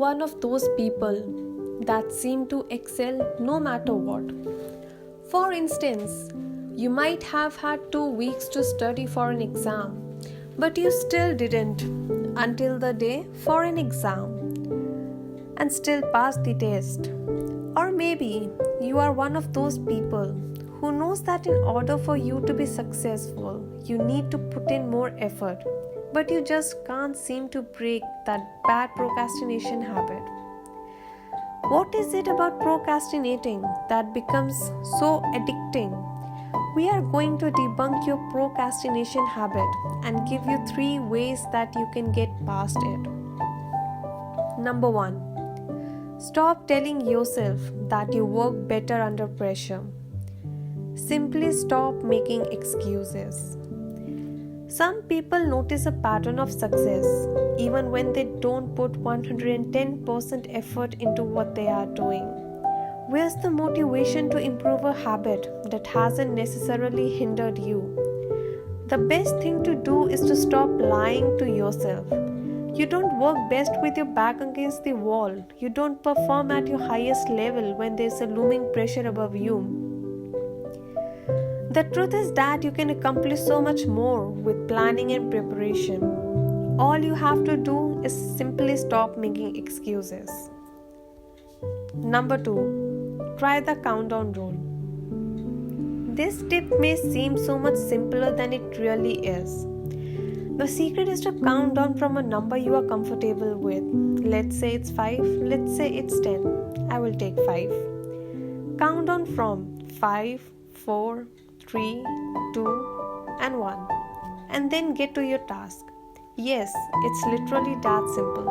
one of those people that seem to excel no matter what? For instance, you might have had 2 weeks to study for an exam, but you still didn't until the day for an exam and still passed the test. Or maybe you are one of those people who knows that in order for you to be successful, you need to put in more effort, but you just can't seem to break that bad procrastination habit. What is it about procrastinating that becomes so addicting? We are going to debunk your procrastination habit and give you 3 ways that you can get past it. Number 1. Stop telling yourself that you work better under pressure. Simply stop making excuses. Some people notice a pattern of success even when they don't put 110% effort into what they are doing. Where's the motivation to improve a habit that hasn't necessarily hindered you? The best thing to do is to stop lying to yourself. You don't work best with your back against the wall. You don't perform at your highest level when there's a looming pressure above you. The truth is that you can accomplish so much more with planning and preparation. All you have to do is simply stop making excuses. Number 2. Try the countdown rule. This tip may seem so much simpler than it really is. The secret is to count down from a number you are comfortable with. Let's say it's 5, let's say it's 10. I will take 5. Count down from 5, 4, 3, 2, and 1. And then get to your task. Yes, it's literally that simple.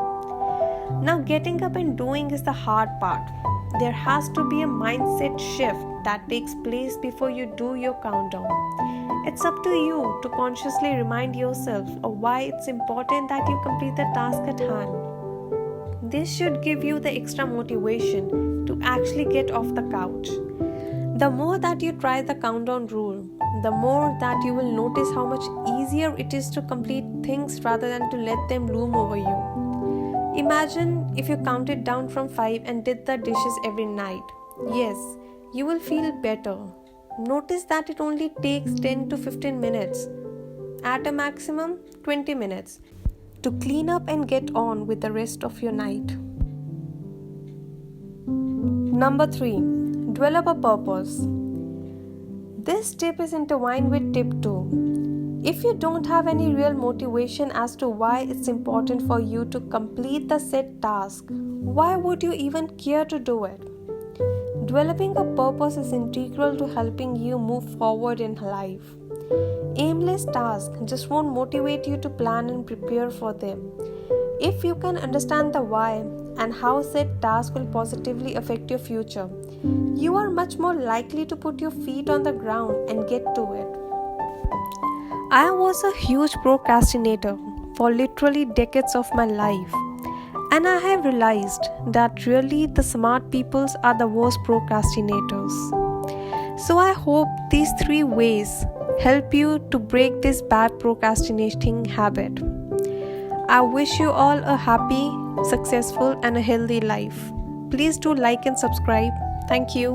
Now getting up and doing is the hard part. There has to be a mindset shift that takes place before you do your countdown. It's up to you to consciously remind yourself of why it's important that you complete the task at hand. This should give you the extra motivation to actually get off the couch. The more that you try the countdown rule, the more that you will notice how much easier it is to complete things rather than to let them loom over you. Imagine if you counted down from 5 and did the dishes every night. Yes, you will feel better. Notice that it only takes 10 to 15 minutes, at a maximum 20 minutes, to clean up and get on with the rest of your night. Number 3. Develop a purpose. This tip is intertwined with tip 2. If you don't have any real motivation as to why it's important for you to complete the set task, why would you even care to do it? Developing a purpose is integral to helping you move forward in life. Aimless tasks just won't motivate you to plan and prepare for them. If you can understand the why and how said task will positively affect your future, you are much more likely to put your feet on the ground and get to it. I was a huge procrastinator for literally decades of my life, and I have realized that really the smart peoples are the worst procrastinators. So I hope these 3 ways help you to break this bad procrastinating habit. I wish you all a happy, successful, and a healthy life. Please do like and subscribe. Thank you.